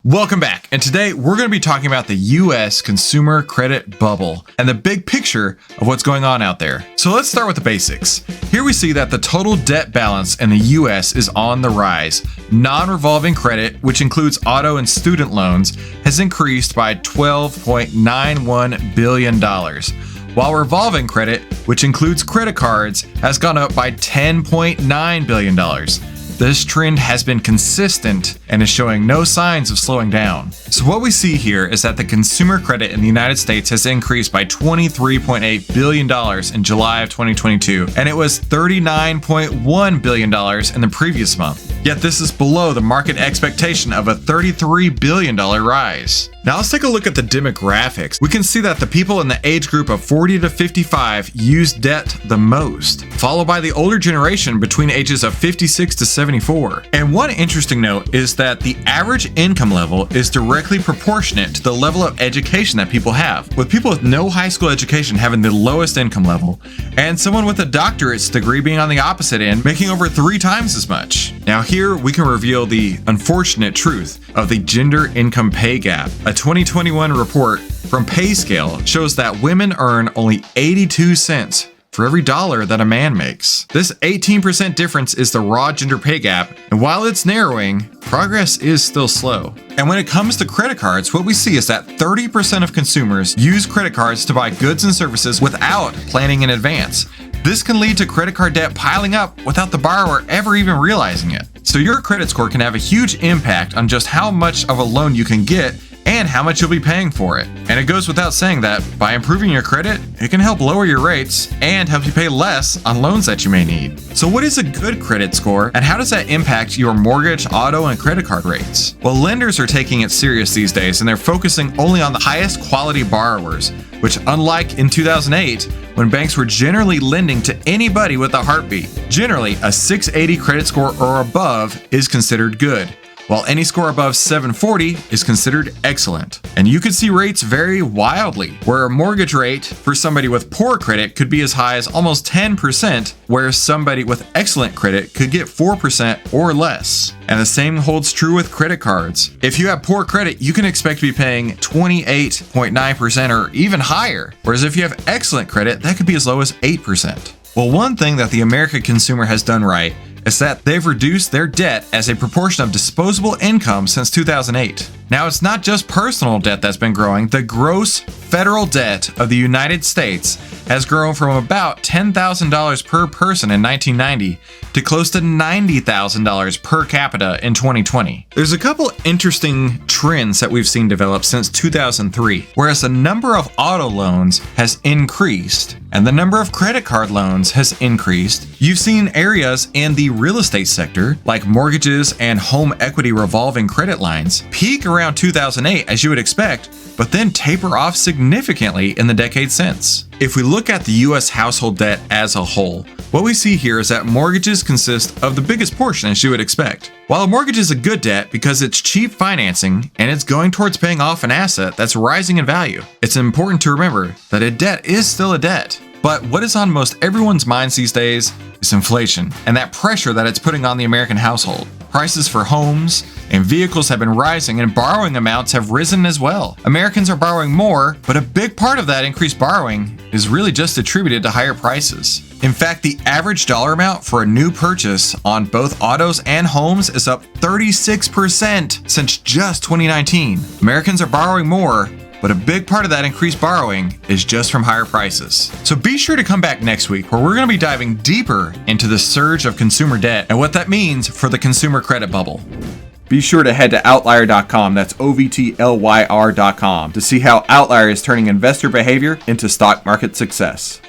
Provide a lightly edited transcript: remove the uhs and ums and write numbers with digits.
Welcome back, and today we're going to be talking about the US consumer credit bubble and the big picture of what's going on out there. So let's start with the basics. Here we see that the total debt balance in the US is on the rise. Non-revolving credit, which includes auto and student loans, has increased by $12.91 billion, while revolving credit, which includes credit cards, has gone up by $10.9 billion. This trend has been consistent and is showing no signs of slowing down. So what we see here is that the consumer credit in the United States has increased by $23.8 billion in July of 2022, and it was $39.1 billion in the previous month. Yet this is below the market expectation of a $33 billion rise. Now let's take a look at the demographics. We can see that the people in the age group of 40 to 55 use debt the most, followed by the older generation between ages of 56 to 74. And one interesting note is that the average income level is directly proportionate to the level of education that people have, with people with no high school education having the lowest income level, and someone with a doctorate's degree being on the opposite end, making over 3 times as much. Now here we can reveal the unfortunate truth of the gender income pay gap. A 2021 report from PayScale shows that women earn only 82 cents for every dollar that a man makes. This 18% difference is the raw gender pay gap, and while it's narrowing, progress is still slow. And when it comes to credit cards, what we see is that 30% of consumers use credit cards to buy goods and services without planning in advance. This can lead to credit card debt piling up without the borrower ever even realizing it. So your credit score can have a huge impact on just how much of a loan you can get and how much you'll be paying for it. And it goes without saying that by improving your credit, it can help lower your rates and help you pay less on loans that you may need. So what is a good credit score, and how does that impact your mortgage, auto, and credit card rates? Well, lenders are taking it serious these days, and they're focusing only on the highest quality borrowers, which, unlike in 2008, when banks were generally lending to anybody with a heartbeat, generally a 680 credit score or above is considered good, while any score above 740 is considered excellent. And you could see rates vary wildly, where a mortgage rate for somebody with poor credit could be as high as almost 10%, whereas somebody with excellent credit could get 4% or less. And the same holds true with credit cards. If you have poor credit, you can expect to be paying 28.9% or even higher, whereas if you have excellent credit, that could be as low as 8%. Well, one thing that the American consumer has done right is that they've reduced their debt as a proportion of disposable income since 2008. Now, it's not just personal debt that's been growing. The gross federal debt of the United States has grown from about $10,000 per person in 1990 to close to $90,000 per capita in 2020. There's a couple interesting trends that we've seen develop since 2003, whereas the number of auto loans has increased and the number of credit card loans has increased. You've seen areas in the real estate sector, like mortgages and home equity revolving credit lines, peak around 2008 as you would expect, but then taper off significantly in the decade since. If we look at the US household debt as a whole, what we see here is that mortgages consist of the biggest portion, as you would expect. While a mortgage is a good debt because it's cheap financing and it's going towards paying off an asset that's rising in value, it's important to remember that a debt is still a debt. But what is on most everyone's minds these days is inflation and that pressure that it's putting on the American household. Prices for homes and vehicles have been rising, and borrowing amounts have risen as well. Americans are borrowing more, but a big part of that increased borrowing is really just attributed to higher prices. In fact, the average dollar amount for a new purchase on both autos and homes is up 36% since just 2019. Americans are borrowing more, but a big part of that increased borrowing is just from higher prices. So be sure to come back next week, where we're going to be diving deeper into the surge of consumer debt and what that means for the consumer credit bubble. Be sure to head to outlier.com, that's OVTLYR.com, to see how Outlier is turning investor behavior into stock market success.